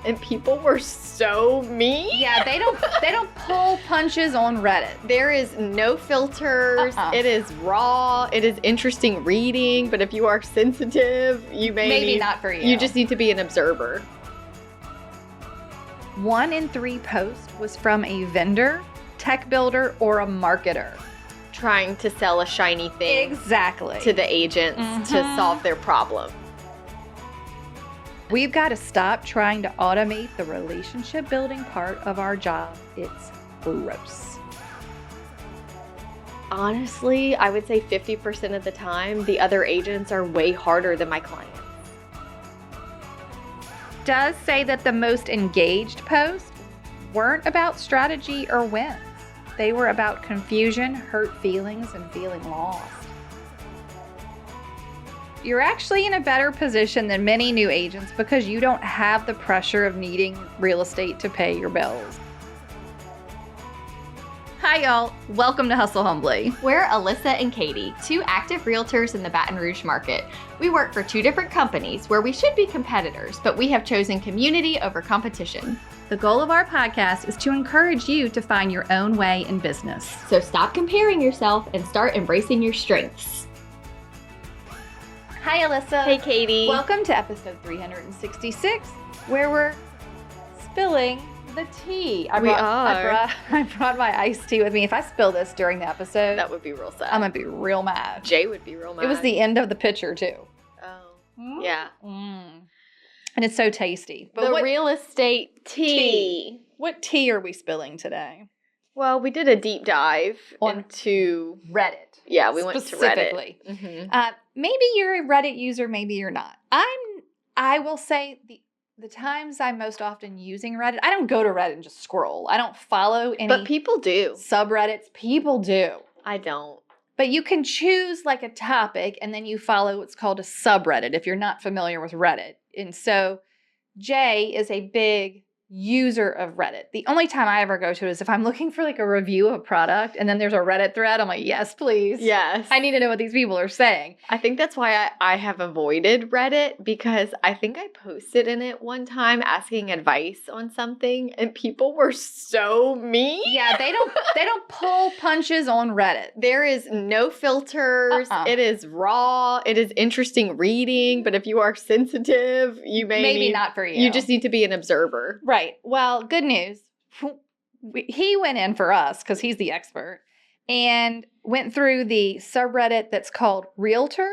and people were so mean. Yeah, they don't pull punches on Reddit. There is no filters. It is raw. It is interesting reading, but if you are sensitive, maybe not for you. You just need to be an observer. 1 in 3 posts was from a vendor, tech builder, or a marketer. Trying to sell a shiny thing Exactly. to the agents to solve their problem. We've got to stop trying to automate the relationship building part of our job. It's gross. Honestly, I would say 50% of the time, the other agents are way harder than my clients. Does say that the most engaged posts weren't about strategy or wins. They were about confusion, hurt feelings, and feeling lost. You're actually in a better position than many new agents because you don't have the pressure of needing real estate to pay your bills. Hi, y'all. Welcome to Hustle Humbly. We're Alyssa and Katie, 2 active realtors in the Baton Rouge market. We work for 2 different companies where we should be competitors, but we have chosen community over competition. The goal of our podcast is to encourage you to find your own way in business. So stop comparing yourself and start embracing your strengths. Hi, Alyssa. Hey, Katie. Welcome to episode 366, where we're spilling the tea. I brought my iced tea with me. If I spill this during the episode, that would be real sad. I'm going to be real mad. Jay would be real mad. It was the end of the pitcher, too. Oh, yeah. And it's so tasty. But what real estate tea. What tea are we spilling today? Well, we did a deep dive into Reddit. Yeah, we went to specifically. Reddit. Maybe you're a Reddit user, maybe you're not. I will say the times I'm most often using Reddit, I don't go to Reddit and just scroll. I don't follow any But people do. subreddits. People do. I don't. But you can choose like a topic and then you follow what's called a subreddit if you're not familiar with Reddit. And so Jay is a big user of Reddit. The only time I ever go to it is if I'm looking for like a review of a product and then there's a Reddit thread. I'm like, yes, please. Yes. I need to know what these people are saying. I think that's why I have avoided Reddit, because I think I posted in it one time asking advice on something and people were so mean. Yeah, they don't pull punches on Reddit. There is no filters. It is raw. It is interesting reading, but if you are sensitive, maybe not for you. You just need to be an observer. Right. Well, good news. He went in for us because he's the expert and went through the subreddit that's called realtor,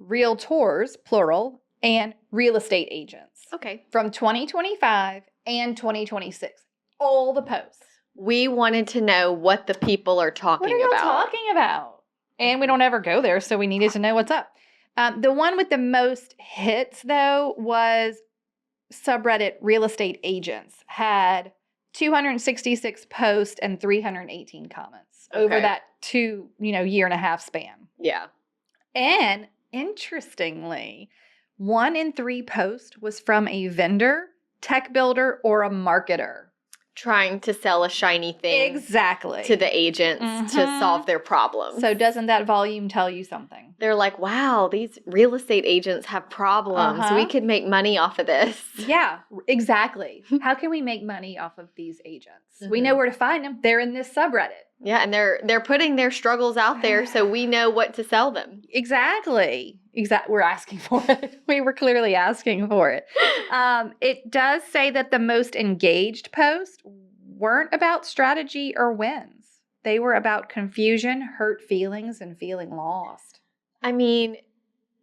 realtors, plural, and real estate agents. Okay. From 2025 and 2026. All the posts. We wanted to know what the people are talking about. What are y'all talking about? And we don't ever go there, so we needed to know what's up. The one with the most hits, though, was subreddit real estate agents. Had 266 posts and 318 comments over that 2 year and a half span. Yeah. And interestingly, 1 in 3 posts was from a vendor, tech builder, or a marketer. Trying to sell a shiny thing Exactly. to the agents to solve their problem. So doesn't that volume tell you something? They're like, wow, these real estate agents have problems. We could make money off of this. Yeah, exactly. How can we make money off of these agents? We know where to find them. They're in this subreddit. Yeah, and they're putting their struggles out there so we know what to sell them. Exactly. We're asking for it. We were clearly asking for it. It does say that the most engaged posts weren't about strategy or wins. They were about confusion, hurt feelings, and feeling lost. I mean,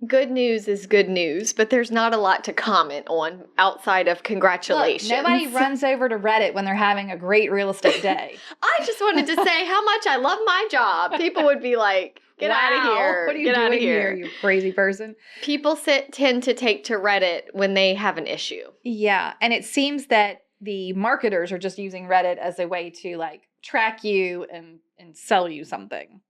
good news is good news, but there's not a lot to comment on outside of congratulations. Look, nobody runs over to Reddit when they're having a great real estate day. I just wanted to say how much I love my job. People would be like, get out of here. What are you doing here, you crazy person? People tend to take to Reddit when they have an issue. Yeah, and it seems that the marketers are just using Reddit as a way to like track you and sell you something.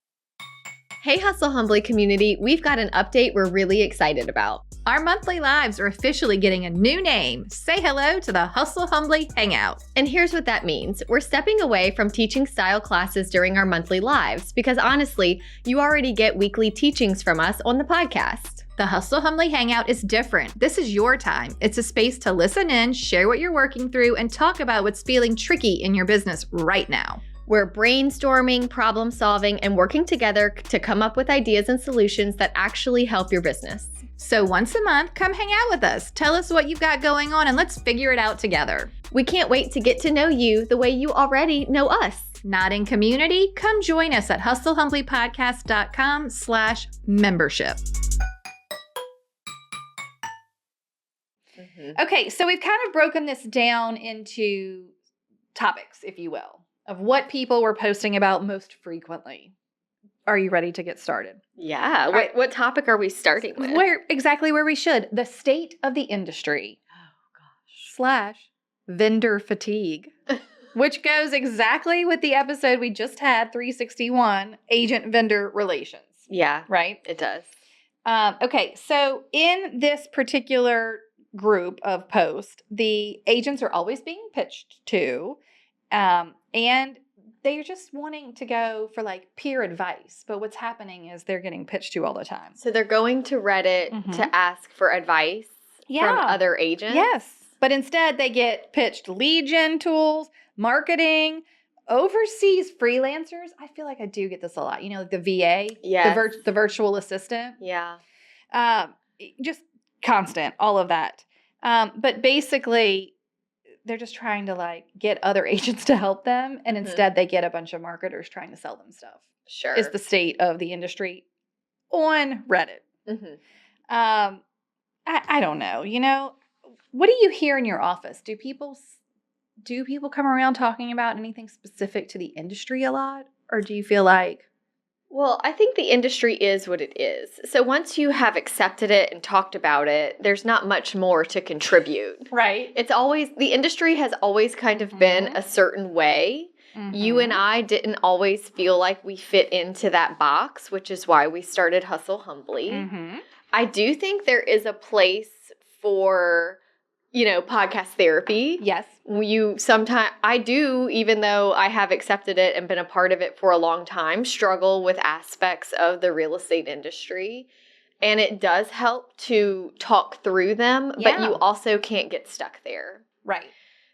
Hey Hustle Humbly community, we've got an update we're really excited about. Our monthly lives are officially getting a new name. Say hello to the Hustle Humbly Hangout. And here's what that means. We're stepping away from teaching style classes during our monthly lives because honestly, you already get weekly teachings from us on the podcast. The Hustle Humbly Hangout is different. This is your time. It's a space to listen in, share what you're working through, and talk about what's feeling tricky in your business right now. We're brainstorming, problem solving, and working together to come up with ideas and solutions that actually help your business. So once a month, come hang out with us. Tell us what you've got going on and let's figure it out together. We can't wait to get to know you the way you already know us. Not in community? Come join us at hustlehumblypodcast.com/membership. Okay, so we've kind of broken this down into topics, if you will, of what people were posting about most frequently. Are you ready to get started? Yeah. What topic are we starting with? Exactly where we should. The state of the industry. Oh, gosh. / vendor fatigue, which goes exactly with the episode we just had, 361, agent-vendor relations. Yeah. Right? It does. Okay, so in this particular group of posts, the agents are always being pitched to, and they're just wanting to go for like peer advice. But what's happening is they're getting pitched to all the time. So they're going to Reddit to ask for advice from other agents? Yes. But instead they get pitched lead gen tools, marketing, overseas freelancers. I feel like I do get this a lot. You know, like the VA, the virtual assistant. Yeah. Just constant, all of that. But basically, they're just trying to like get other agents to help them. And instead they get a bunch of marketers trying to sell them stuff. Sure. Is the state of the industry on Reddit. I don't know. You know, what do you hear in your office? Do people come around talking about anything specific to the industry a lot? Or do you feel like... Well, I think the industry is what it is. So once you have accepted it and talked about it, there's not much more to contribute. Right. The industry has always kind of been a certain way. You and I didn't always feel like we fit into that box, which is why we started Hustle Humbly. I do think there is a place for, podcast therapy. Yes. I do, even though I have accepted it and been a part of it for a long time, struggle with aspects of the real estate industry. And it does help to talk through them, but you also can't get stuck there. Right.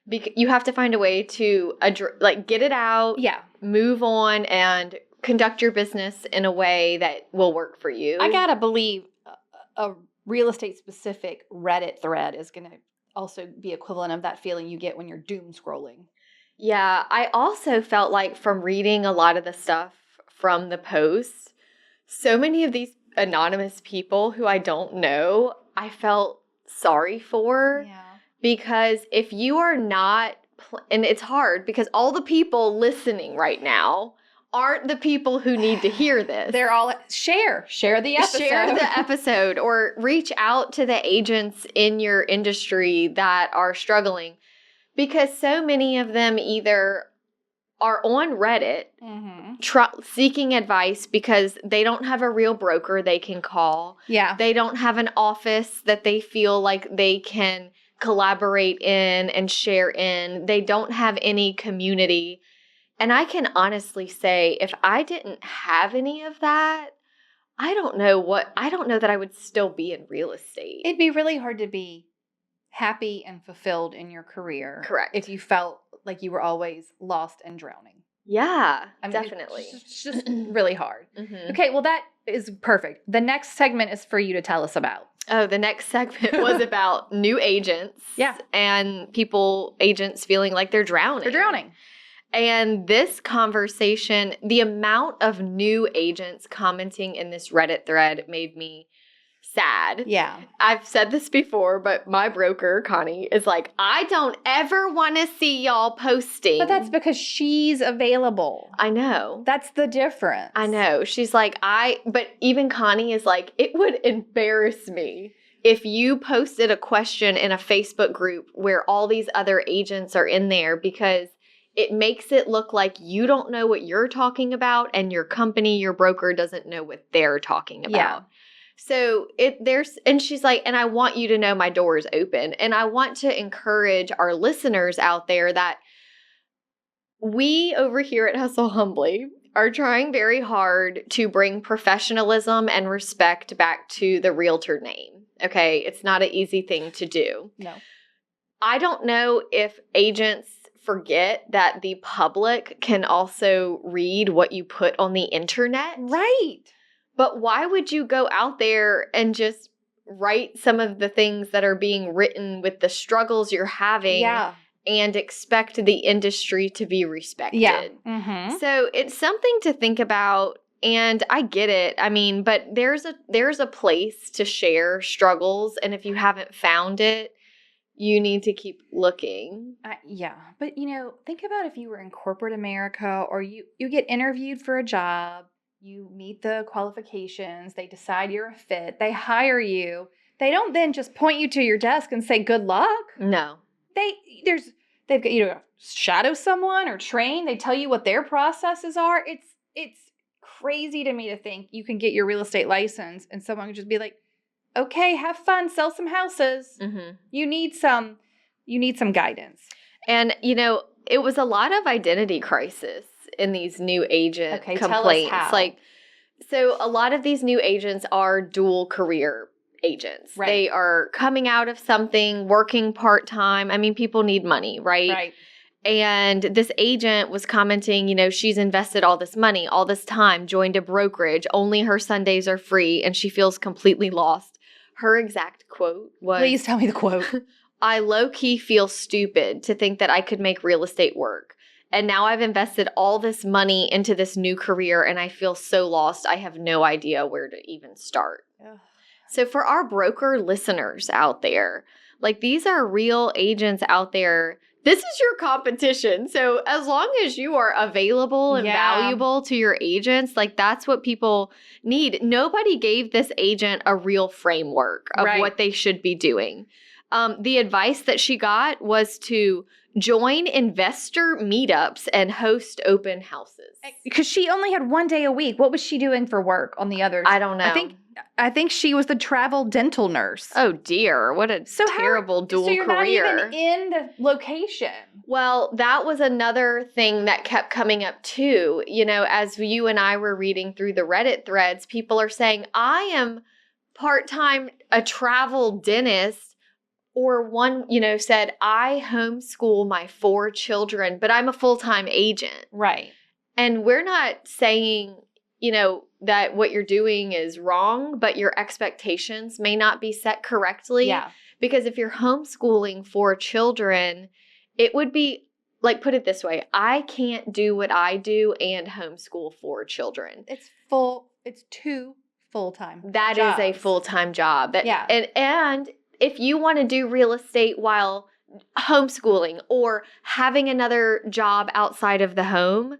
You have to find a way to get it out, move on, and conduct your business in a way that will work for you. I gotta believe a real estate specific Reddit thread is gonna also be equivalent of that feeling you get when you're doom scrolling. Yeah, I also felt like from reading a lot of the stuff from the posts, so many of these anonymous people who I don't know, I felt sorry for. Yeah. Because if you are not, and it's hard because all the people listening right now aren't the people who need to hear this. They're all share the episode. Share the episode or reach out to the agents in your industry that are struggling, because so many of them either are on Reddit seeking advice because they don't have a real broker they can call. Yeah. They don't have an office that they feel like they can collaborate in and share in. They don't have any community. And I can honestly say, if I didn't have any of that, I don't know that I would still be in real estate. It'd be really hard to be happy and fulfilled in your career. Correct. If you felt like you were always lost and drowning. Yeah, definitely. It's just really hard. Okay, well, that is perfect. The next segment is for you to tell us about. Oh, the next segment was about new agents. Yeah. And agents feeling like they're drowning. They're drowning. And this conversation, the amount of new agents commenting in this Reddit thread made me sad. Yeah. I've said this before, but my broker, Connie, is like, I don't ever want to see y'all posting. But that's because she's available. I know. That's the difference. I know. She's like, but even Connie is like, it would embarrass me if you posted a question in a Facebook group where all these other agents are in there, because it makes it look like you don't know what you're talking about and your company, your broker doesn't know what they're talking about. Yeah. So and she's like, and I want you to know my door is open. And I want to encourage our listeners out there that we over here at Hustle Humbly are trying very hard to bring professionalism and respect back to the realtor name. Okay, it's not an easy thing to do. No. I don't know if agents forget that the public can also read what you put on the internet. Right. But why would you go out there and just write some of the things that are being written with the struggles you're having and expect the industry to be respected? Yeah. Mm-hmm. So it's something to think about. And I get it. I mean, but there's a place to share struggles. And if you haven't found it, you need to keep looking. Yeah. But, think about if you were in corporate America or you get interviewed for a job, you meet the qualifications, they decide you're a fit, they hire you. They don't then just point you to your desk and say, good luck. No. They've got you to shadow someone or train. They tell you what their processes are. It's crazy to me to think you can get your real estate license and someone can just be like, okay, have fun, sell some houses. Mm-hmm. You need some guidance. And, it was a lot of identity crisis in these new agent complaints. Tell us how. So a lot of these new agents are dual career agents. Right. They are coming out of something, working part-time. I mean, people need money, right? Right. And this agent was commenting, she's invested all this money, all this time, joined a brokerage. Only her Sundays are free, and she feels completely lost. Her exact quote was, please tell me the quote. I low-key feel stupid to think that I could make real estate work. And now I've invested all this money into this new career, and I feel so lost. I have no idea where to even start. Ugh. So for our broker listeners out there, these are real agents out there. This is your competition. So as long as you are available and valuable to your agents, that's what people need. Nobody gave this agent a real framework of what they should be doing. The advice that she got was to join investor meetups and host open houses. Because she only had 1 day a week. What was she doing for work on the others? I don't know. I think she was the travel dental nurse. Oh dear, what a terrible dual career. So you're not even in the location. Well, that was another thing that kept coming up too. As you and I were reading through the Reddit threads, people are saying, I am part-time a travel dentist. Or one, said, I homeschool my 4 children, but I'm a full-time agent. Right. And we're not saying, that what you're doing is wrong, but your expectations may not be set correctly. Yeah. Because if you're homeschooling 4 children, it would be, put it this way, I can't do what I do and homeschool 4 children. It's 2 full-time That jobs. is a full-time job. Yeah. And if you want to do real estate while homeschooling or having another job outside of the home,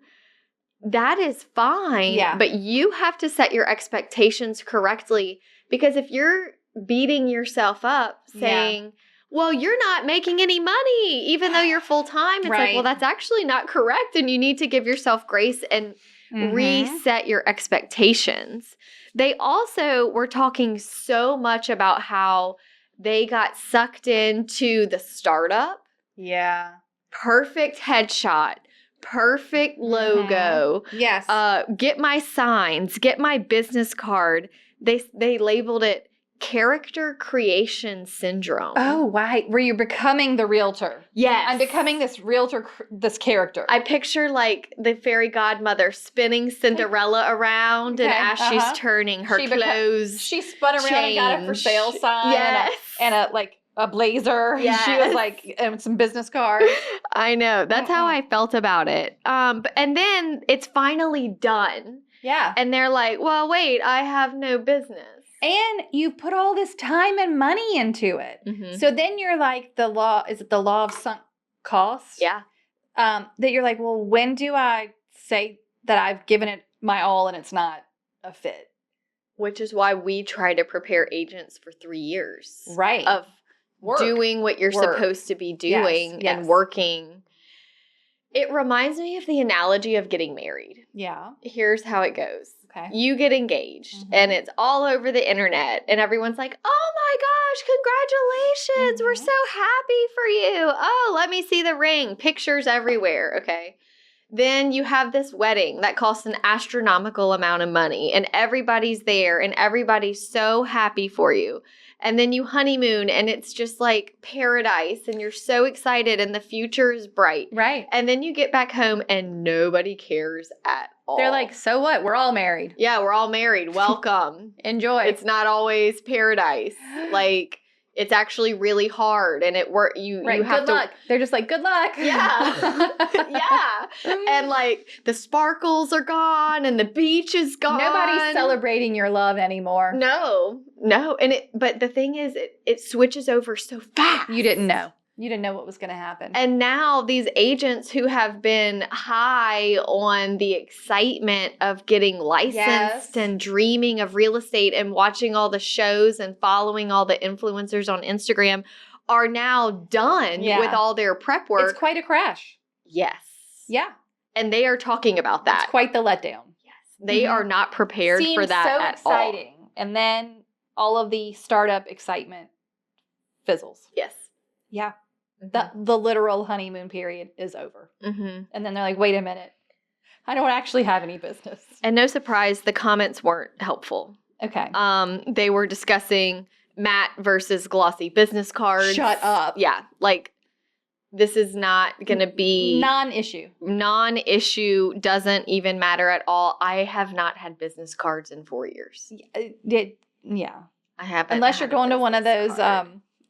that is fine. Yeah. But you have to set your expectations correctly, because if you're beating yourself up saying, well, you're not making any money, even though you're full-time, it's well, that's actually not correct. And you need to give yourself grace and reset your expectations. They also were talking so much about how they got sucked into the startup. Yeah. Perfect headshot. Perfect logo. Yes. Get my signs. Get my business card. They labeled it character creation syndrome. Oh, right. Where you're becoming the realtor. Yes. I'm becoming this realtor, this character. I picture the fairy godmother spinning Cinderella around, and as she's turning, her clothes she spun around and got a for sale sign. Yes. and a blazer. Yes. She was and some business cards. I know. That's how I felt about it. And then it's finally done. Yeah. And they're like, well, wait, I have no business. And you put all this time and money into it. Mm-hmm. So then you're like, the law of sunk costs? Yeah. That you're like, well, when do I say that I've given it my all and it's not a fit? Which is why we try to prepare agents for 3 years. Right. Of doing what you're supposed to be doing and working. It reminds me of the analogy of getting married. Yeah. Here's how it goes. Okay. You get engaged and it's all over the internet and everyone's like, oh my gosh, congratulations. We're so happy for you. Oh, let me see the ring. Pictures everywhere. Okay. Then you have this wedding that costs an astronomical amount of money, and everybody's there and everybody's so happy for you. And then you honeymoon and it's just like paradise and you're so excited and the future is bright. Right. And then you get back home and nobody cares at all. They're like, so what? We're all married. Yeah, we're all married. Welcome. Enjoy. It's not always paradise. Like, it's actually really hard and you have good to luck. They're just like, good luck. Yeah. Yeah. And like the sparkles are gone and the beach is gone. Nobody's celebrating your love anymore. No. But the thing is it switches over so fast. You didn't know. You didn't know what was going to happen. And now these agents who have been high on the excitement of getting licensed and dreaming of real estate and watching all the shows and following all the influencers on Instagram are now done with all their prep work. It's quite a crash. Yes. Yeah. And they are talking about that. It's quite the letdown. Yes. They are not prepared for that so at exciting. all. And then all of the startup excitement fizzles. Yes. Yeah. The literal honeymoon period is over. Mm-hmm. And then they're like, wait a minute. I don't actually have any business. And no surprise, the comments weren't helpful. Okay. They were discussing matte versus glossy business cards. Shut up. Yeah. Like, this is not going to be... Non-issue, doesn't even matter at all. I have not had business cards in 4 years. Yeah. I haven't. Unless you're going to one of those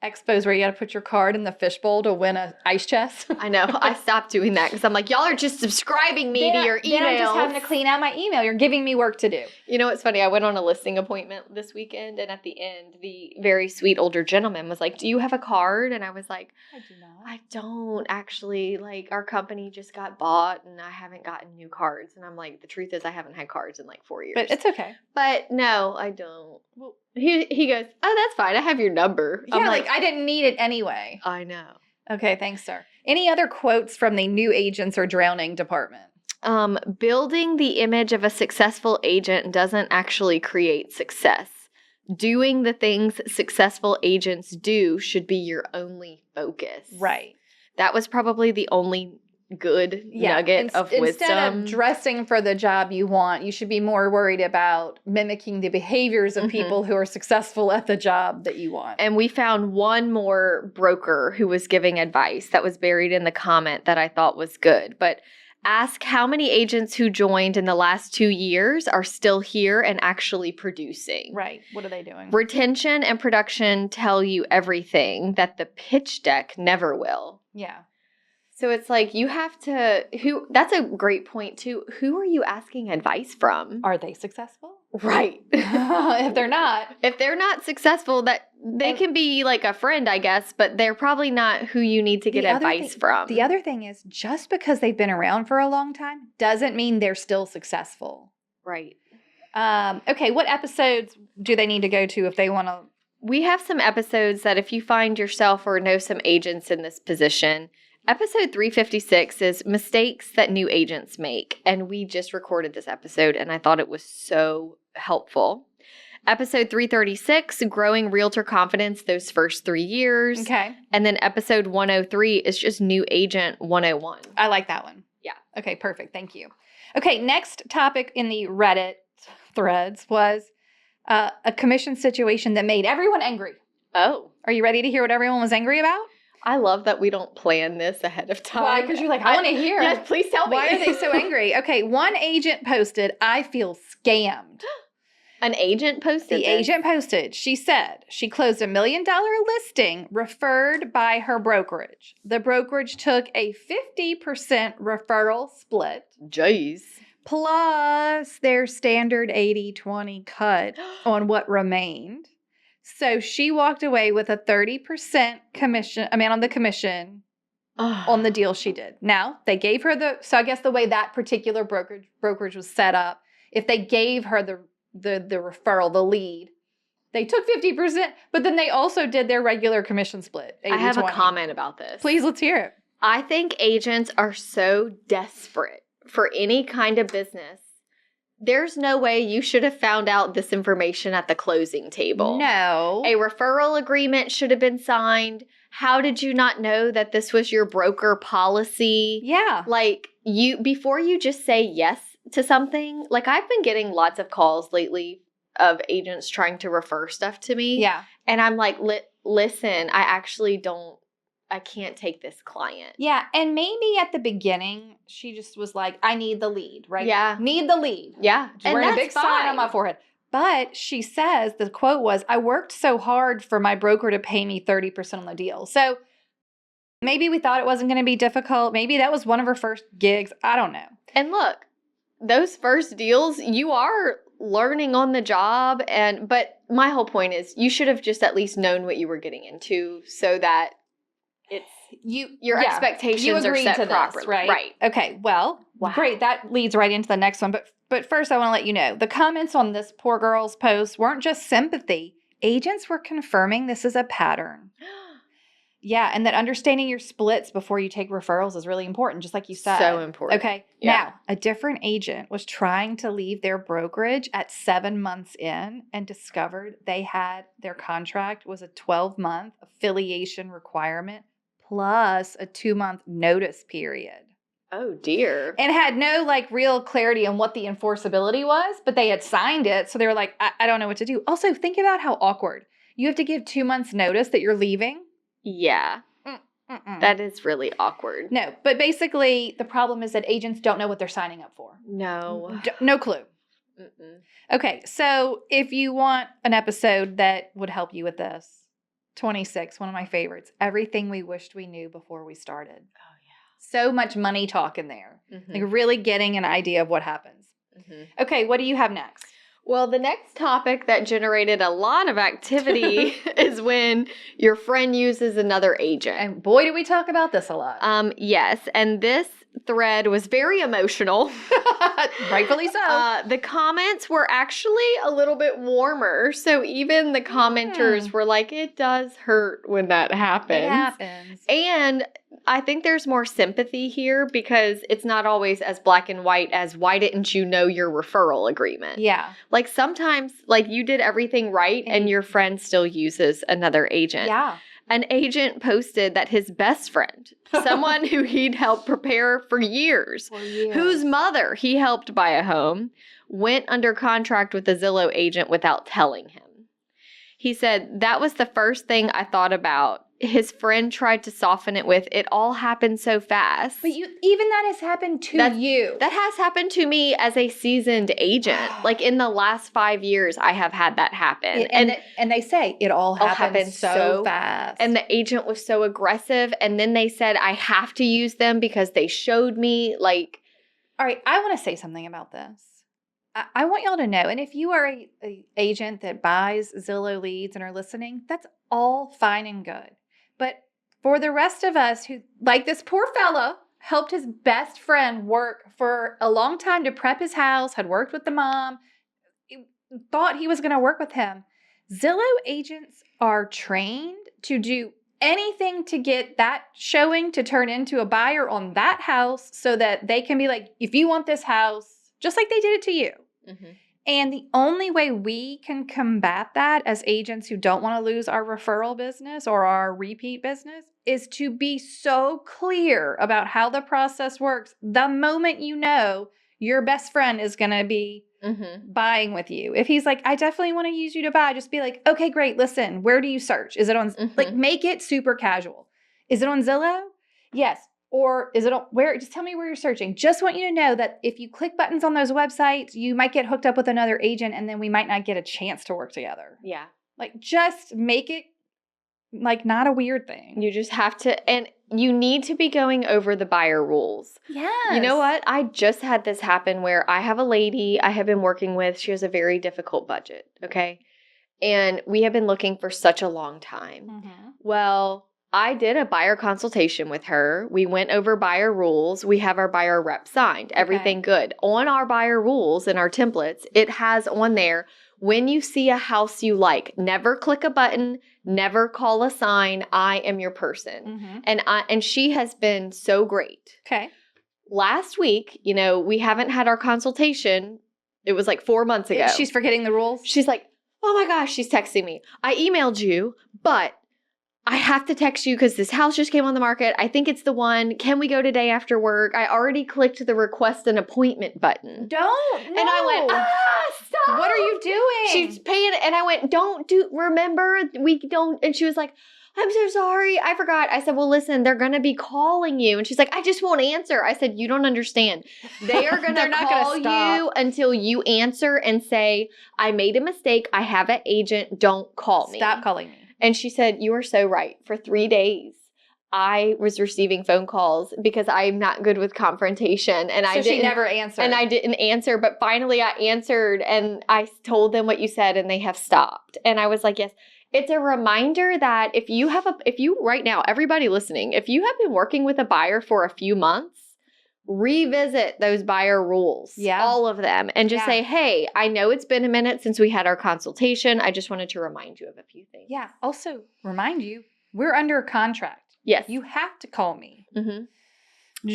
expos where you got to put your card in the fishbowl to win a ice chest. I know. I stopped doing that because I'm like, y'all are just subscribing me to your emails. Then I'm just having to clean out my email. You're giving me work to do. You know what's funny? I went on a listing appointment this weekend, and at the end, the very sweet older gentleman was like, do you have a card? And I was like, I do not. I don't actually. Like, our company just got bought, and I haven't gotten new cards. And I'm like, the truth is I haven't had cards in like 4 years. But it's okay. But no, I don't. Well, he goes, oh, that's fine. I have your number. Yeah, I'm like, I didn't need it anyway. I know. Okay, thanks, sir. Any other quotes from the new agents or drowning department? Building the image of a successful agent doesn't actually create success. Doing the things successful agents do should be your only focus. Right. That was probably the only good nugget of wisdom. Instead of dressing for the job you want, you should be more worried about mimicking the behaviors of people who are successful at the job that you want. And we found one more broker who was giving advice that was buried in the comment that I thought was good. But ask how many agents who joined in the last 2 years are still here and actually producing. Right. What are they doing? Retention and production tell you everything that the pitch deck never will. Yeah. So it's like you have to, that's a great point too. Who are you asking advice from? Are they successful? Right. If they're not successful, that they can be like a friend, I guess, but they're probably not who you need to get advice from. The other thing is just because they've been around for a long time doesn't mean they're still successful. Right. Okay. What episodes do they need to go to if they want to? We have some episodes that if you find yourself or know some agents in this position. Episode 356 is mistakes that new agents make. And we just recorded this episode and I thought it was so helpful. Episode 336, growing realtor confidence those first 3 years. Okay. And then episode 103 is just new agent 101. I like that one. Yeah. Okay, perfect. Thank you. Okay, next topic in the Reddit threads was a commission situation that made everyone angry. Oh. Are you ready to hear what everyone was angry about? I love that we don't plan this ahead of time. Why? Because you're like, I want to hear. Yes, please tell me. Why are they so angry? Okay, one agent posted, I feel scammed. An agent posted The agent posted. She said she closed $1 million listing referred by her brokerage. The brokerage took a 50% referral split. Jeez. Plus their standard 80-20 cut on what remained. So she walked away with a 30% commission, on the commission on the deal she did. Now, they gave her so I guess the way that particular brokerage was set up, if they gave her the referral, the lead, they took 50%, but then they also did their regular commission split. 80-20. I have a comment about this. Please, let's hear it. I think agents are so desperate for any kind of business. There's no way you should have found out this information at the closing table. No. A referral agreement should have been signed. How did you not know that this was your broker policy? Yeah. Like, before you just say yes to something, like I've been getting lots of calls lately of agents trying to refer stuff to me. Yeah. And I'm like, listen, I can't take this client. Yeah. And maybe at the beginning, she just was like, I need the lead, right? Yeah. Need the lead. Yeah. She's wearing a big sign on my forehead. But she says, the quote was, I worked so hard for my broker to pay me 30% on the deal. So maybe we thought it wasn't going to be difficult. Maybe that was one of her first gigs. I don't know. And look, those first deals, you are learning on the job. But my whole point is you should have just at least known what you were getting into so that your expectations are set properly. Right? Okay. Well, great. That leads right into the next one. But first, I want to let you know, the comments on this poor girl's post weren't just sympathy. Agents were confirming this is a pattern. Yeah, and that understanding your splits before you take referrals is really important, just like you said. So important. Okay. Yeah. Now, a different agent was trying to leave their brokerage at 7 months in and discovered their contract was a 12-month affiliation requirement plus a 2-month notice period. Oh, dear. And had no real clarity on what the enforceability was, but they had signed it. So they were like, I don't know what to do. Also, think about how awkward. You have to give 2 months notice that you're leaving. Yeah. That is really awkward. No, but basically the problem is that agents don't know what they're signing up for. No. No clue. Okay, so if you want an episode that would help you with this, 26, one of my favorites, everything we wished we knew before we started. Oh, yeah. So much money talk in there. Really getting an idea of what happens. Okay, what do you have next? Well, the next topic that generated a lot of activity is when your friend uses another agent. And boy, do we talk about this a lot. Yes, and this thread was very emotional. Rightfully so. The comments were actually a little bit warmer. So even the commenters were like, it does hurt when that happens. It happens. And I think there's more sympathy here because it's not always as black and white as why didn't you know your referral agreement? Yeah. Like sometimes you did everything right and your friend still uses another agent. Yeah. An agent posted that his best friend, someone who he'd helped prepare for years, whose mother he helped buy a home, went under contract with a Zillow agent without telling him. He said, that was the first thing I thought about. His friend tried to soften it with, it all happened so fast. But even that has happened to you. That has happened to me as a seasoned agent. In the last 5 years, I have had that happen. And they say it all happened so fast. And the agent was so aggressive. And then they said, I have to use them because they showed me All right, I want to say something about this. I want y'all to know, and if you are a agent that buys Zillow leads and are listening, that's all fine and good. But for the rest of us who, like this poor fella, helped his best friend work for a long time to prep his house, had worked with the mom, thought he was going to work with him. Zillow agents are trained to do anything to get that showing to turn into a buyer on that house so that they can be like, if you want this house, just like they did it to you. And the only way we can combat that as agents who don't want to lose our referral business or our repeat business is to be so clear about how the process works. The moment you know your best friend is going to be buying with you. If he's like, I definitely want to use you to buy, just be like, okay, great. Listen, where do you search? Is it on, make it super casual. Is it on Zillow? Yes. Or is it on where? Just tell me where you're searching. Just want you to know that if you click buttons on those websites, you might get hooked up with another agent and then we might not get a chance to work together. Yeah. Just make it not a weird thing. You just have to, and you need to be going over the buyer rules. Yes. You know what? I just had this happen where I have a lady I have been working with. She has a very difficult budget. Okay. And we have been looking for such a long time. Well, I did a buyer consultation with her. We went over buyer rules. We have our buyer rep signed. Everything good. On our buyer rules and our templates, it has on there, when you see a house you like, never click a button, never call a sign. I am your person. And she has been so great. Okay. Last week, we haven't had our consultation. It was 4 months ago. She's forgetting the rules? She's like, oh my gosh, she's texting me. I emailed you, but I have to text you because this house just came on the market. I think it's the one. Can we go today after work? I already clicked the request an appointment button. Don't. And I went, stop. What are you doing? She's paying, and I went, remember, we don't. And she was like, I'm so sorry. I forgot. I said, well, listen, they're going to be calling you. And she's like, I just won't answer. I said, you don't understand. They are going to call you until you answer and say, I made a mistake. I have an agent. Don't call me. Stop calling me. And she said, you are so right. For 3 days, I was receiving phone calls because I'm not good with confrontation. And she never answered. And I didn't answer. But finally I answered and I told them what you said and they have stopped. And I was like, yes. It's a reminder that if you right now, everybody listening, if you have been working with a buyer for a few months, revisit those buyer rules, all of them, and just say, hey, I know it's been a minute since we had our consultation. I just wanted to remind you of a few things. Yeah. Also, remind you, we're under a contract. Yes. You have to call me. Mm-hmm.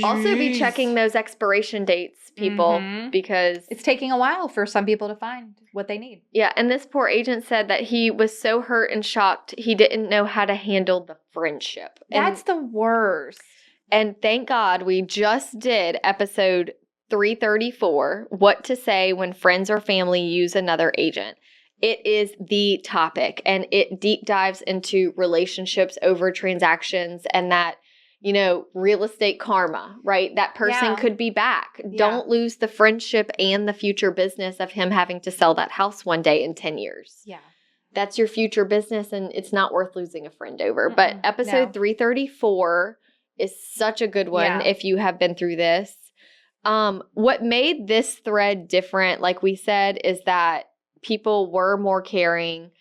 Also be checking those expiration dates, people, because it's taking a while for some people to find what they need. Yeah. And this poor agent said that he was so hurt and shocked, he didn't know how to handle the friendship. That's the worst. And thank God we just did episode 334, What to Say When Friends or Family Use Another Agent. It is the topic, and it deep dives into relationships over transactions and that, real estate karma, right? That person could be back. Yeah. Don't lose the friendship and the future business of him having to sell that house one day in 10 years. Yeah. That's your future business, and it's not worth losing a friend over. But episode 334 is such a good one if you have been through this. What made this thread different, like we said, is that people were more caring.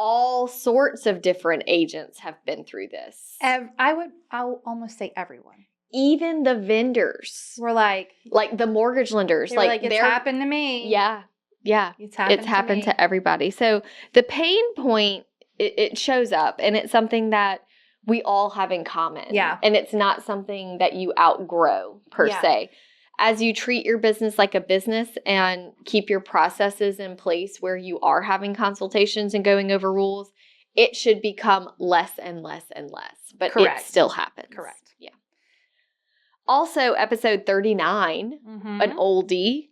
All sorts of different agents have been through this. I'll almost say everyone. Even the vendors. We're like the mortgage lenders. It's happened to me. Yeah. Yeah. It's happened to everybody. So the pain point, it shows up, and it's something that we all have in common. Yeah. And it's not something that you outgrow per se. As you treat your business like a business and keep your processes in place where you are having consultations and going over rules, it should become less and less and less. But it still happens. Correct. Yeah. Also, episode 39, an oldie,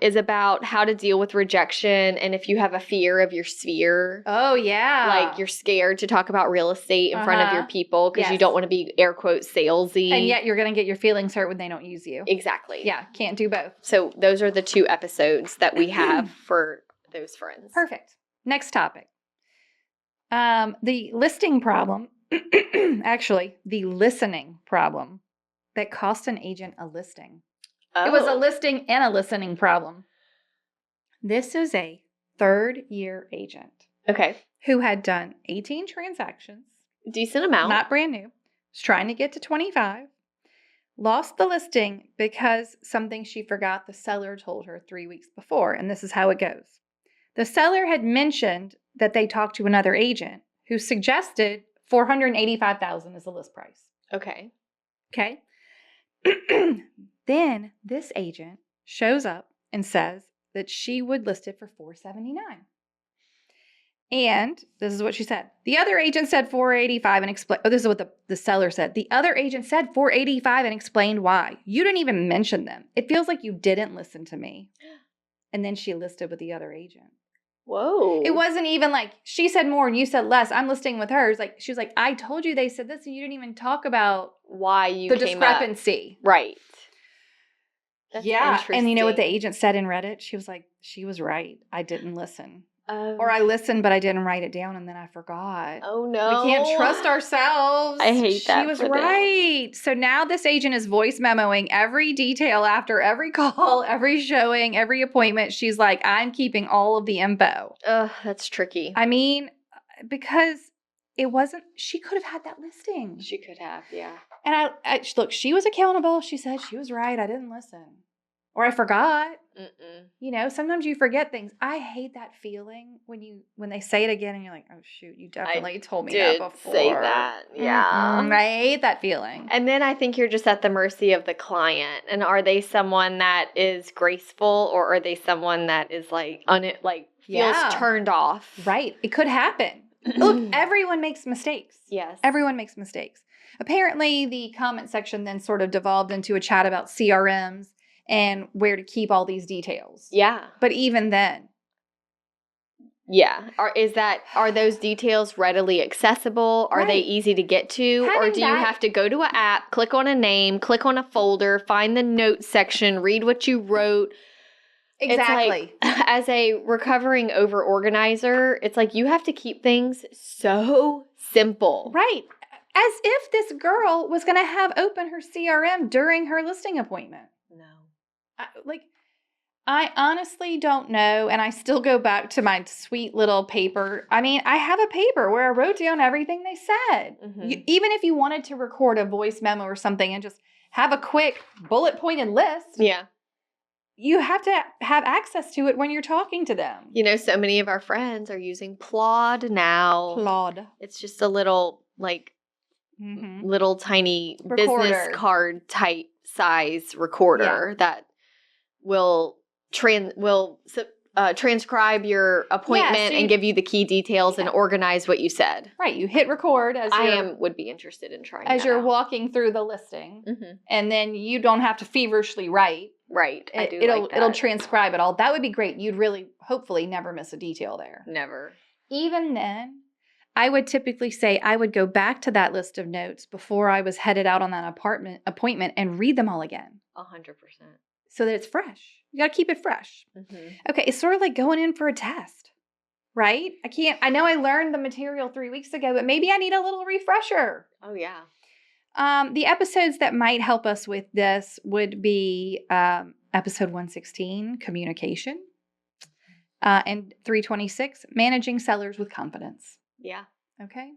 is about how to deal with rejection and if you have a fear of your sphere. Oh, yeah. Like you're scared to talk about real estate in front of your people because you don't want to be air quote salesy. And yet you're going to get your feelings hurt when they don't use you. Exactly. Yeah. Can't do both. So those are the 2 episodes that we have for those friends. Perfect. Next topic. The listing problem, actually the listening problem that cost an agent a listing. Oh. It was a listing and a listening problem. This is a 3rd-year agent. Okay. Who had done 18 transactions. Decent amount. Not brand new. Was trying to get to 25. Lost the listing because something she forgot the seller told her 3 weeks before. And this is how it goes. The seller had mentioned that they talked to another agent who suggested $485,000 as the list price. Okay. Okay. Then this agent shows up and says that she would list it for $479. And this is what she said. The other agent said $485 and explained. Oh, this is what the seller said. The other agent said $485 and explained why. You didn't even mention them. It feels like you didn't listen to me. And then she listed with the other agent. Whoa. It wasn't even like she said more and you said less. I'm listing with hers. Like she was like, I told you they said this and you didn't even talk about why you the came discrepancy. Up. Right. That's and you know what the agent said in Reddit? She was like, she was right. I didn't listen. Or I listened, but I didn't write it down and then I forgot. Oh, no. We can't trust ourselves. I hate that. She was right. So now this agent is voice memoing every detail after every call, every showing, every appointment. She's like, I'm keeping all of the info. Ugh, that's tricky. I mean, because it wasn't, she could have had that listing. She could have, yeah. And I look, she was accountable. She said she was right. I didn't listen. Or I forgot. You know, sometimes you forget things. I hate that feeling when they say it again and you're like, oh shoot, you definitely told me that before. Say that, yeah. I hate that feeling. And then I think you're just at the mercy of the client. And are they someone that is graceful, or are they someone that is feels turned off? Right. It could happen. Look, everyone makes mistakes. Yes. Everyone makes mistakes. Apparently, the comment section then sort of devolved into a chat about CRMs and where to keep all these details. Yeah. But even then. Yeah. Are those details readily accessible? Are they Right. easy to get to? Or Having do you that- have to go to an app, click on a name, click on a folder, find the notes section, read what you wrote? Exactly. It's like, as a recovering over-organizer, it's like you have to keep things so simple. Right. As if this girl was going to have open her CRM during her listing appointment. No. I honestly don't know. And I still go back to my sweet little paper. I mean, I have a paper where I wrote down everything they said. Mhm. Even if you wanted to record a voice memo or something and just have a quick bullet pointed list. Yeah. You have to have access to it when you're talking to them. You know, so many of our friends are using Claude now. Claude. It's just a little, like, little tiny Recorder. business card type size recorder that will transcribe your appointment and give you the key details and organize what you said. Right. You hit record as would be interested in trying as that you're out. walking through the listing. And then you don't have to feverishly write. Right. It'll transcribe it all. That would be great. You'd really, hopefully, never miss a detail there. Never. Even then, I would typically say I would go back to that list of notes before I was headed out on that appointment and read them all again. 100%. So that it's fresh. You got to keep it fresh. Okay. It's sort of like going in for a test, right? I know I learned the material 3 weeks ago, but maybe I need a little refresher. Oh, yeah. The episodes that might help us with this would be episode 116, communication, and 326, managing sellers with confidence. Yeah. Okay.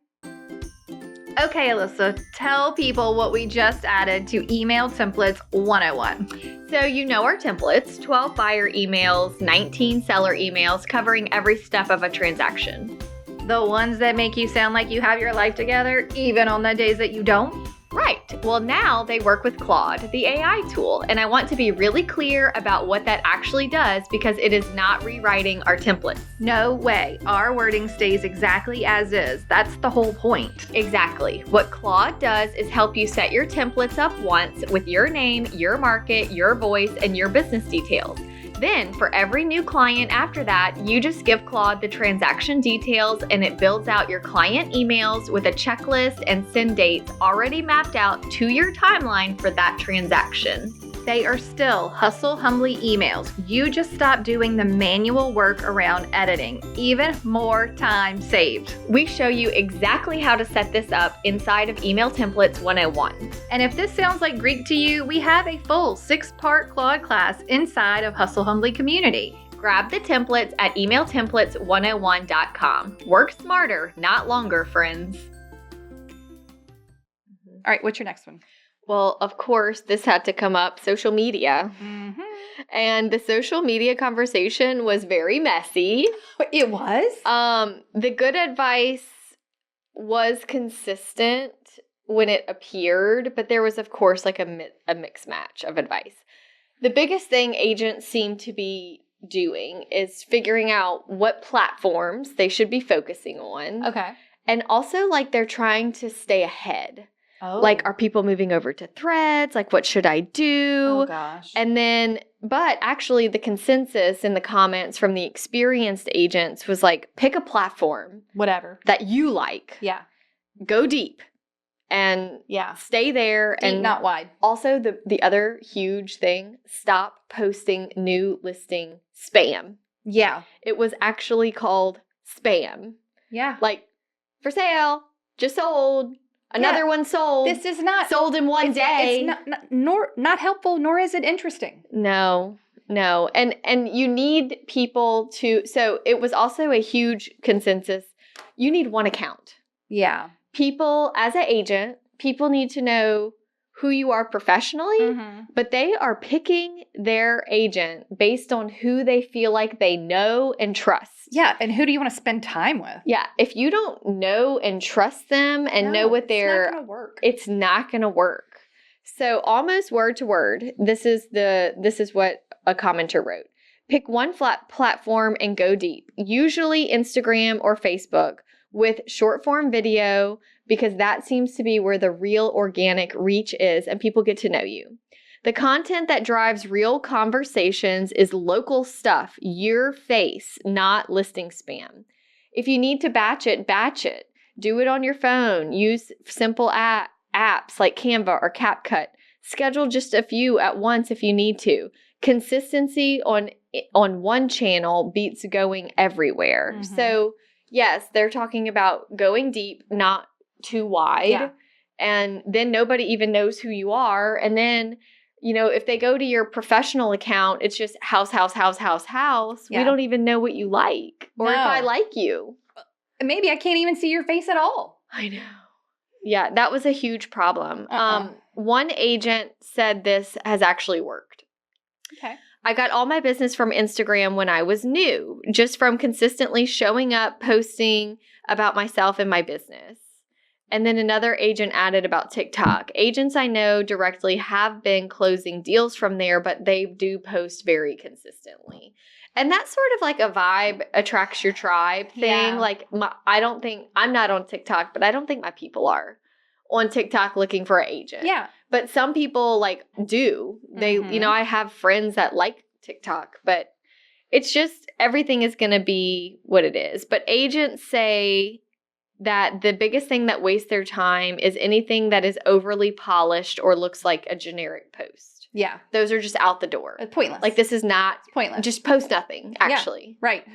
Okay, Alyssa, tell people what we just added to Email Templates 101. So you know our templates, 12 buyer emails, 19 seller emails covering every step of a transaction. The ones that make you sound like you have your life together, even on the days that you don't? Right. Well, now they work with Claude, the AI tool, and I want to be really clear about what that actually does because it is not rewriting our templates. No way. Our wording stays exactly as is. That's the whole point. Exactly. What Claude does is help you set your templates up once with your name, your market, your voice, and your business details. Then, for every new client after that, you just give Claude the transaction details and it builds out your client emails with a checklist and send dates already mapped out to your timeline for that transaction. They are still hustle humbly emails. You just stop doing the manual work around editing. Even more time saved. We show you exactly how to set this up inside of Email Templates 101. And if this sounds like Greek to you, we have a full 6-part Claude class inside of Hustle Humbly Community. Grab the templates at emailtemplates101.com. Work smarter, not longer, friends. All right, what's your next one? Well, of course, this had to come up, social media. And the social media conversation was very messy. It was? The good advice was consistent when it appeared, but there was, of course, like a mixed match of advice. The biggest thing agents seem to be doing is figuring out what platforms they should be focusing on. Okay. And also, like, they're trying to stay ahead. Oh. Like, are people moving over to Threads? Like, what should I do? Oh, gosh. And then, but actually the consensus in the comments from the experienced agents was like, pick a platform. Whatever. That you like. Yeah. Go deep. And stay there. Deep, and not wide. Also, the other huge thing, stop posting new listing spam. Yeah. It was actually called spam. Yeah. Like, for sale, just sold. Another one sold. This is not sold in one day. It's not helpful, nor is it interesting. No. And you need people to, so it was also a huge consensus. You need one account. Yeah. People, as an agent, people need to know who you are professionally, but they are picking their agent based on who they feel like they know and trust. Yeah, and who do you want to spend time with? Yeah, if you don't know and trust them and know what they're... It's not going to work. It's not going to work. So almost word to word, this is what a commenter wrote. Pick one flat platform and go deep, usually Instagram or Facebook, with short form video because that seems to be where the real organic reach is and people get to know you. The content that drives real conversations is local stuff, your face, not listing spam. If you need to batch it, batch it. Do it on your phone. Use simple apps like Canva or CapCut. Schedule just a few at once if you need to. Consistency on one channel beats going everywhere. Mm-hmm. So, yes, they're talking about going deep, not too wide. Yeah. And then nobody even knows who you are. And then, if they go to your professional account, it's just house. Yeah. We don't even know what you like or if I No. like you. Maybe I can't even see your face at all. I know. Yeah, that was a huge problem. One agent said this has actually worked. Okay. I got all my business from Instagram when I was new, just from consistently showing up, posting about myself and my business. And then another agent added about TikTok. Agents I know directly have been closing deals from there, but they do post very consistently. And that's sort of like a vibe attracts your tribe thing. Yeah. Like, I'm not on TikTok, but I don't think my people are on TikTok looking for an agent. Yeah. But some people do. They, Mhm. I have friends that like TikTok, but it's just everything is going to be what it is. But agents say that the biggest thing that wastes their time is anything that is overly polished or looks like a generic post. Yeah. Those are just out the door. It's pointless. Like, this is not It's pointless. Just post nothing, actually. Yeah, right.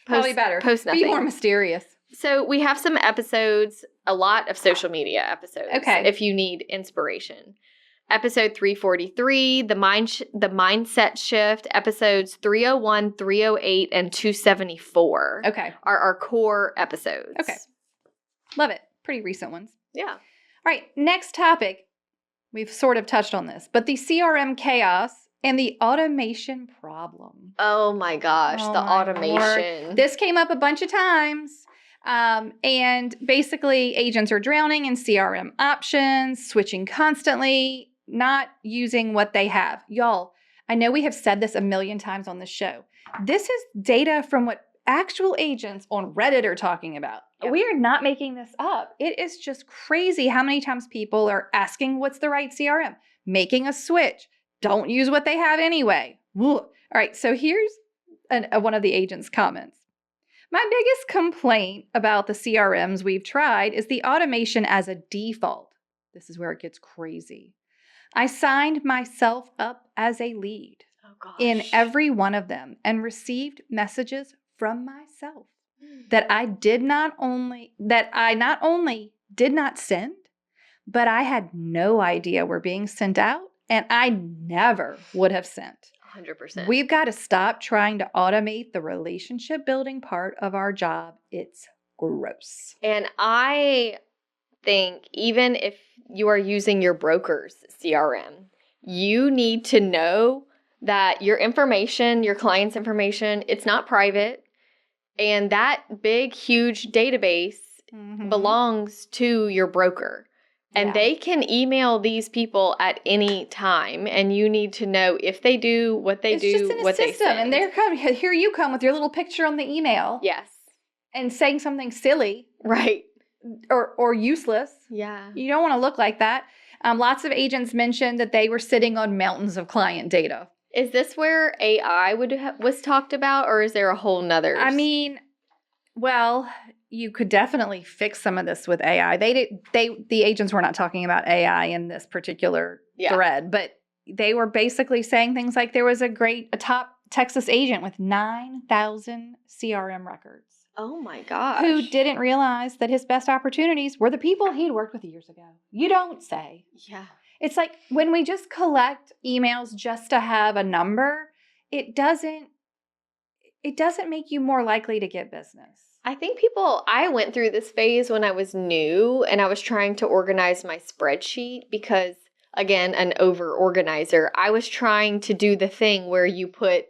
Probably better. Post nothing. Be more mysterious. So we have some episodes, a lot of social media episodes. Okay. If you need inspiration. Episode 343, the mindset shift. Episodes 301, 308, and 274 Okay. are our core episodes. Okay. Love it. Pretty recent ones. Yeah. All right. Next topic. We've sort of touched on this, but the CRM chaos and the automation problem. Oh my gosh, Oh the my automation. Lord. This came up a bunch of times. And basically, agents are drowning in CRM options, switching constantly, not using what they have. Y'all, I know we have said this a million times on this show. This is data from what actual agents on Reddit are talking about. Yeah. We are not making this up. It is just crazy how many times people are asking what's the right CRM, making a switch, don't use what they have anyway. Ugh. All right, so here's one of the agents' comments. My biggest complaint about the CRMs we've tried is the automation as a default. This is where it gets crazy. I signed myself up as a lead in every one of them and received messages from myself that I not only did not send, but I had no idea were being sent out, and I never would have sent. 100%. We've got to stop trying to automate the relationship building part of our job. It's gross. And I think even if you are using your broker's CRM, you need to know that your information, your client's information, it's not private. And that big, huge database belongs to your broker. And they can email these people at any time. And you need to know if they do, what they do, just in what a they system. send. And they're coming, here you come with your little picture on the email. Yes. And saying something silly. Right. Or useless. Yeah. You don't want to look like that. Lots of agents mentioned that they were sitting on mountains of client data. Is this where AI was talked about, or is there a whole nother? I mean, well, you could definitely fix some of this with AI. The agents were not talking about AI in this particular thread, but they were basically saying things like there was a top Texas agent with 9,000 CRM records. Oh my gosh. Who didn't realize that his best opportunities were the people he'd worked with years ago. You don't say. Yeah. It's like when we just collect emails just to have a number, it doesn't make you more likely to get business. I think I went through this phase when I was new and I was trying to organize my spreadsheet because, again, an over-organizer. I was trying to do the thing where you put,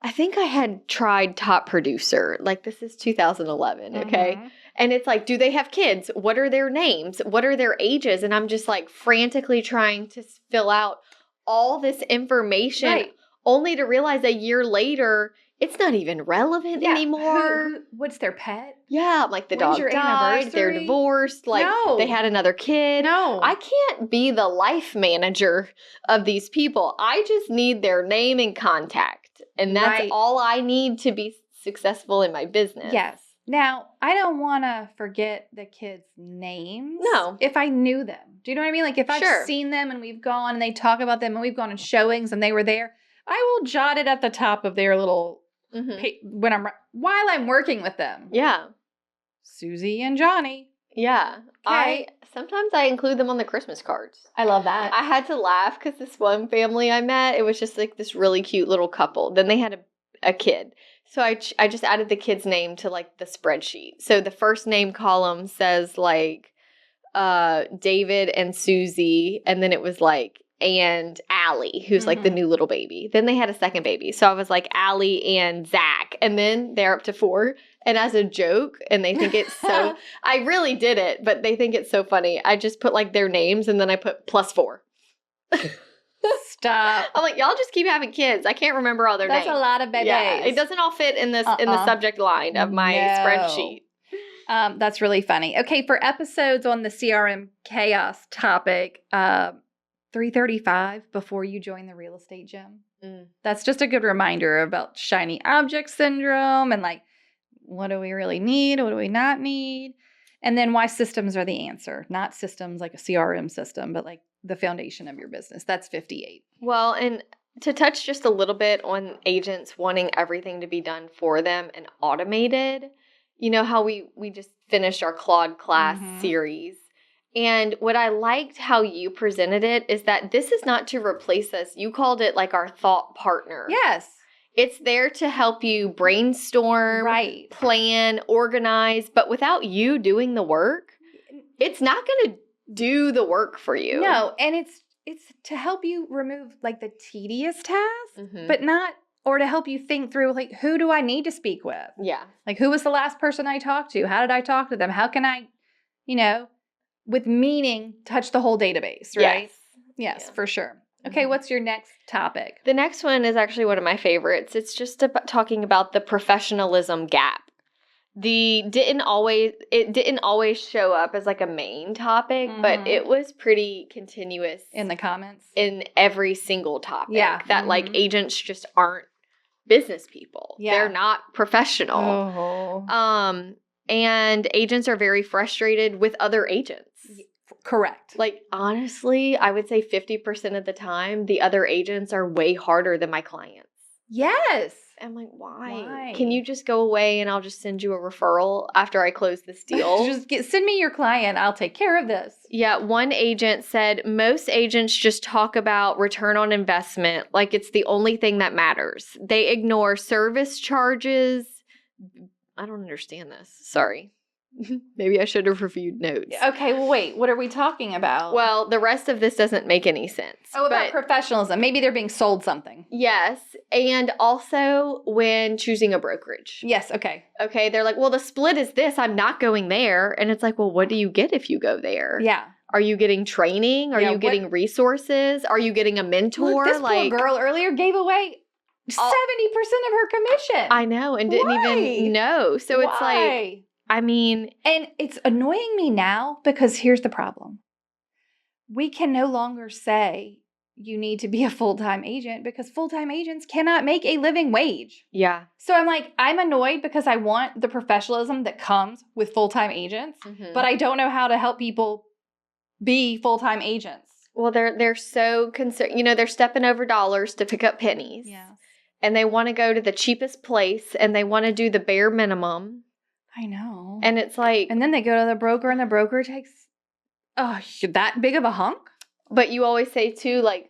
I think I had tried top producer. Like, this is 2011, okay? Mm-hmm. And it's like, do they have kids? What are their names? What are their ages? And I'm just like frantically trying to fill out all this information only to realize a year later it's not even relevant anymore. What's their pet? Yeah, like the When's dog your died, they're anniversary? divorced, like No. they had another kid. No. I can't be the life manager of these people. I just need their name and contact. And that's Right. all I need to be successful in my business. Yes. Now, I don't want to forget the kids' names. No. If I knew them. Do you know what I mean? Like if I've Sure. seen them and we've gone and they talk about them and we've gone on showings and they were there, I will jot it at the top of their little while I'm working with them. Yeah. Susie and Johnny. Yeah. Okay. Sometimes I include them on the Christmas cards. I love that. I had to laugh because this one family I met, it was just like this really cute little couple. Then they had a kid. So I just added the kid's name to like the spreadsheet. So the first name column says like David and Susie, and then it was like and Allie, who's like the new little baby. Then they had a second baby. So I was like Allie and Zach, and then they're up to 4. And as a joke, and they think it's so, I really did it, but they think it's so funny. I just put like their names and then I put +4. Stop. I'm like, y'all just keep having kids. I can't remember all their names. That's a lot of babies. Yeah, it doesn't all fit in this in the subject line of my spreadsheet. That's really funny. Okay, for episodes on the CRM chaos topic, 335 before you join the real estate gym. That's just a good reminder about shiny object syndrome and like, what do we really need? What do we not need? And then why systems are the answer, not systems like a CRM system, but like the foundation of your business. That's 58. Well, and to touch just a little bit on agents wanting everything to be done for them and automated, you know how we just finished our Claude class series. And what I liked how you presented it is that this is not to replace us. You called it like our thought partner. Yes. It's there to help you brainstorm, plan, organize, but without you doing the work, it's not going to do the work for you. No, and it's to help you remove like the tedious tasks, but not, or to help you think through like, who do I need to speak with? Yeah. Like, who was the last person I talked to? How did I talk to them? How can I, with meaning, touch the whole database, right? Yes, for sure. Okay, what's your next topic? The next one is actually one of my favorites. It's just about talking about the professionalism gap. It didn't always show up as like a main topic, but it was pretty continuous in the comments in every single topic. Yeah. That like agents just aren't business people. Yeah. They're not professional. And agents are very frustrated with other agents. Correct. Like, honestly, I would say 50% of the time, the other agents are way harder than my clients. Yes. I'm like, why? Can you just go away and I'll just send you a referral after I close this deal? Send me your client. I'll take care of this. Yeah. One agent said, most agents just talk about return on investment like it's the only thing that matters. They ignore service charges. I don't understand this. Sorry. Maybe I should have reviewed notes. Okay, well, wait. What are we talking about? Well, the rest of this doesn't make any sense. Oh, about professionalism. Maybe they're being sold something. Yes. And also when choosing a brokerage. Yes, okay. Okay, they're like, well, the split is this. I'm not going there. And it's like, well, what do you get if you go there? Yeah. Are you getting training? Are you getting resources? Are you getting a mentor? Look, this poor girl earlier gave away 70% of her commission. I know, and didn't even know. So it's like, I mean. And it's annoying me now because here's the problem. We can no longer say you need to be a full-time agent because full-time agents cannot make a living wage. Yeah. So I'm like, I'm annoyed because I want the professionalism that comes with full-time agents, but I don't know how to help people be full-time agents. Well, they're so concerned. They're stepping over dollars to pick up pennies. Yeah. And they want to go to the cheapest place and they want to do the bare minimum. I know. And it's like. And then they go to the broker and the broker takes that big of a hunk. But you always say too, like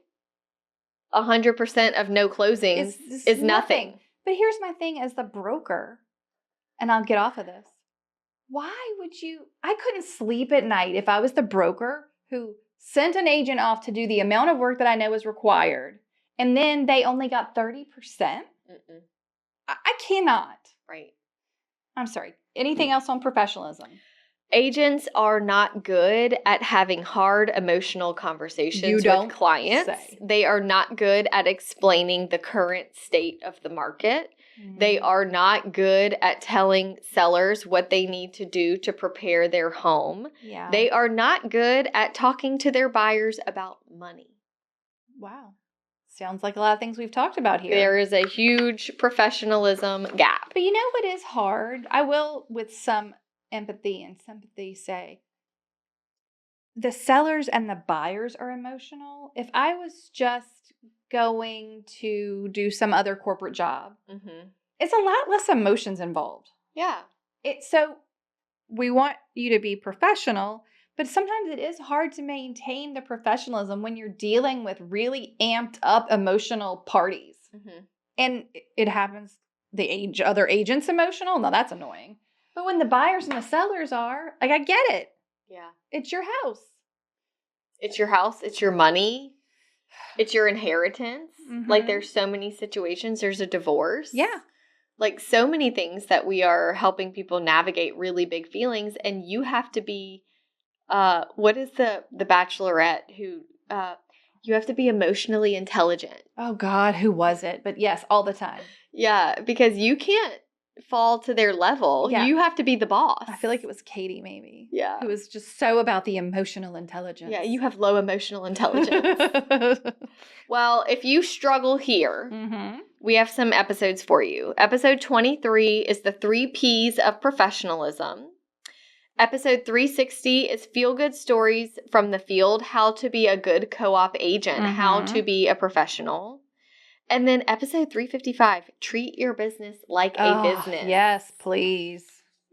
100% of no closings is nothing. But here's my thing as the broker, and I'll get off of this. Why would you? I couldn't sleep at night if I was the broker who sent an agent off to do the amount of work that I know is required, and then they only got 30%. I cannot. Right. I'm sorry. Anything else on professionalism? Agents are not good at having hard emotional conversations with clients. They are not good at explaining the current state of the market. They are not good at telling sellers what they need to do to prepare their home. Yeah. They are not good at talking to their buyers about money. Wow. Sounds like a lot of things we've talked about here. There is a huge professionalism gap. But you know what is hard? I will, with some empathy and sympathy, say the sellers and the buyers are emotional. If I was just going to do some other corporate job, it's a lot less emotions involved. Yeah. So we want you to be professional, but sometimes it is hard to maintain the professionalism when you're dealing with really amped up emotional parties. And it happens, other agents emotional. Now that's annoying. But when the buyers and the sellers are, like, I get it. Yeah. It's your house. It's your house. It's your money. It's your inheritance. Like, there's so many situations. There's a divorce. Yeah. Like, so many things that we are helping people navigate really big feelings. And you have to be, what is the Bachelorette who, you have to be emotionally intelligent. Oh, God, who was it? But yes, all the time. Yeah, because you can't fall to their level. Yeah. You have to be the boss. I feel like it was Katie, maybe. Yeah. Who was just so about the emotional intelligence. Yeah, you have low emotional intelligence. Well, if you struggle here, we have some episodes for you. Episode 23 is the 3 Ps of professionalism. Episode 360 is Feel Good Stories from the Field, how to be a good co-op agent, how to be a professional. And then episode 355, treat your business like a business. Yes, please.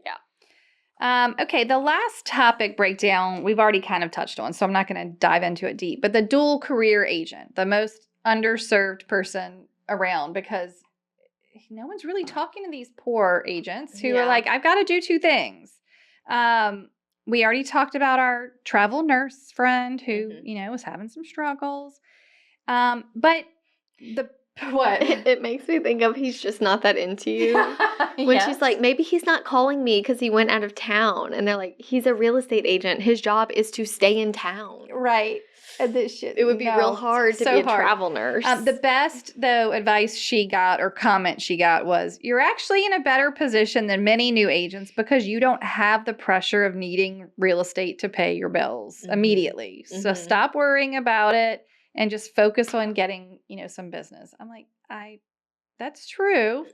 Yeah. Okay, the last topic breakdown we've already kind of touched on, so I'm not going to dive into it deep. But the dual career agent, the most underserved person around, because no one's really talking to these poor agents who are like, I've got to do 2 things. We already talked about our travel nurse friend who, was having some struggles. But what? It makes me think of he's just not that into you. When she's like, maybe he's not calling me because he went out of town. And they're like, he's a real estate agent. His job is to stay in town. Right. This shit. It would be real hard to be a travel nurse. The best, though, advice she got or comment she got was, you're actually in a better position than many new agents because you don't have the pressure of needing real estate to pay your bills immediately. So stop worrying about it and just focus on getting, some business. I'm like, that's true.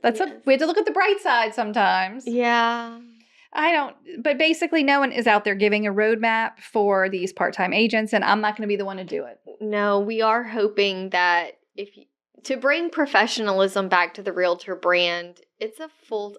We have to look at the bright side sometimes. Yeah. But basically no one is out there giving a roadmap for these part-time agents, and I'm not going to be the one to do it. No, we are hoping that to bring professionalism back to the realtor brand,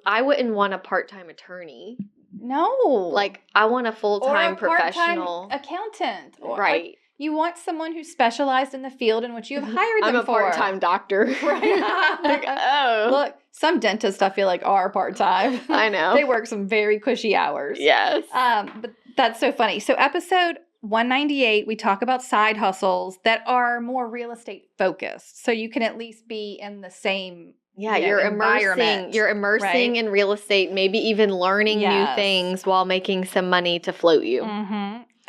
I wouldn't want a part-time attorney. No. Like, I want a full-time or a professional. part-time accountant. Right. You want someone who's specialized in the field in which you've hired them for. I'm a part-time doctor. Right. Like, oh. Look, some dentists I feel like are part-time. I know. They work some very cushy hours. Yes. But that's so funny. So episode 198, we talk about side hustles that are more real estate focused. So you can at least be in the same you're immersing in real estate, maybe even learning new things while making some money to float you.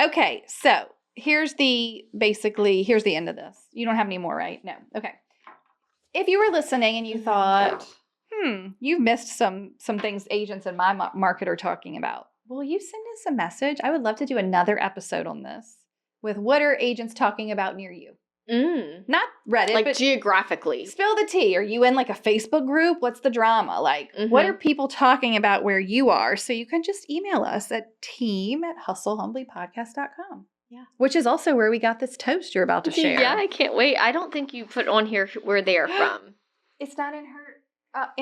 Okay, so here's the end of this. You don't have any more, right? No. Okay. If you were listening and you thought, you've missed some things agents in my market are talking about, will you send us a message? I would love to do another episode on this with what are agents talking about near you? Not Reddit, like but geographically. Spill the tea. Are you in like a Facebook group? What's the drama? Like, what are people talking about where you are? So you can just email us at team@hustlehumblypodcast.com. Yeah. Which is also where we got this toast you're about to share. Yeah, I can't wait. I don't think you put on here where they are from. It's not in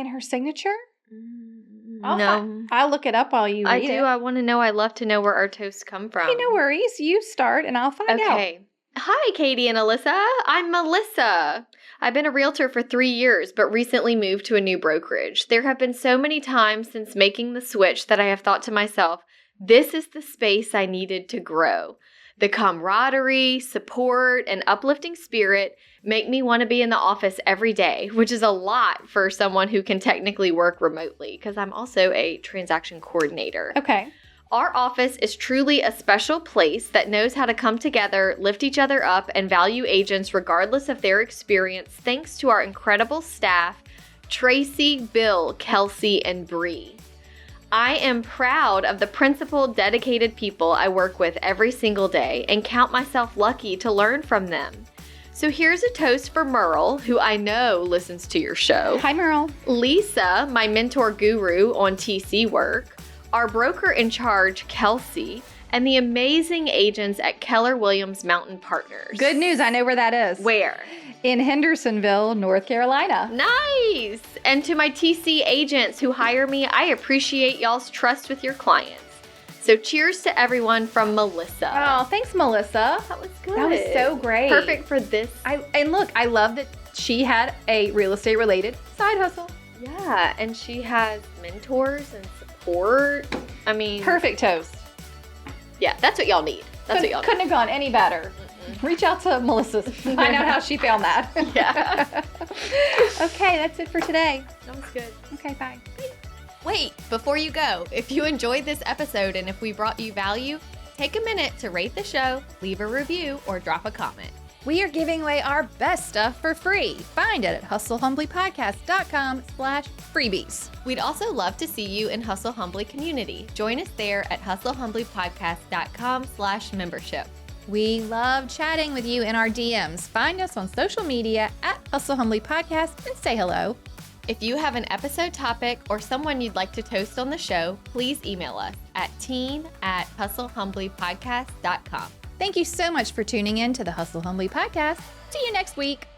her signature? No. I'll look it up while you read it. I do. I want to know. I love to know where our toasts come from. Hey, no worries. You start and I'll find out. Okay. Hi, Katie and Alyssa. I'm Melissa. I've been a realtor for 3 years, but recently moved to a new brokerage. There have been so many times since making the switch that I have thought to myself, this is the space I needed to grow. The camaraderie, support, and uplifting spirit make me want to be in the office every day, which is a lot for someone who can technically work remotely, because I'm also a transaction coordinator. Okay. Our office is truly a special place that knows how to come together, lift each other up, and value agents regardless of their experience, thanks to our incredible staff, Tracy, Bill, Kelsey, and Bree. I am proud of the principled, dedicated people I work with every single day and count myself lucky to learn from them. So here's a toast for Merle, who I know listens to your show. Hi, Merle. Lisa, my mentor guru on TC work, our broker in charge, Kelsey, and the amazing agents at Keller Williams Mountain Partners. Good news. I know where that is. Where? In Hendersonville, North Carolina. Nice! And to my TC agents who hire me, I appreciate y'all's trust with your clients. So cheers to everyone from Melissa. Oh, thanks, Melissa. That was good. That was so great. Perfect for this. And look, I love that she had a real estate related side hustle. Yeah, and she has mentors and support. I mean, Perfect toast. Yeah, that's what y'all need. That's what y'all need. Couldn't have gone any better. Reach out to Melissa. Find out how she found that. Yeah. Okay, that's it for today. Sounds good. Okay, bye. Wait, before you go, if you enjoyed this episode and if we brought you value, take a minute to rate the show, leave a review, or drop a comment. We are giving away our best stuff for free. Find it at hustlehumblypodcast.com/freebies. We'd also love to see you in Hustle Humbly community. Join us there at hustlehumblypodcast.com/membership. We love chatting with you in our DMs. Find us on social media at Hustle Humbly Podcast and say hello. If you have an episode topic or someone you'd like to toast on the show, please email us at teen@hustlehumblypodcast.com. Thank you so much for tuning in to the Hustle Humbly Podcast. See you next week.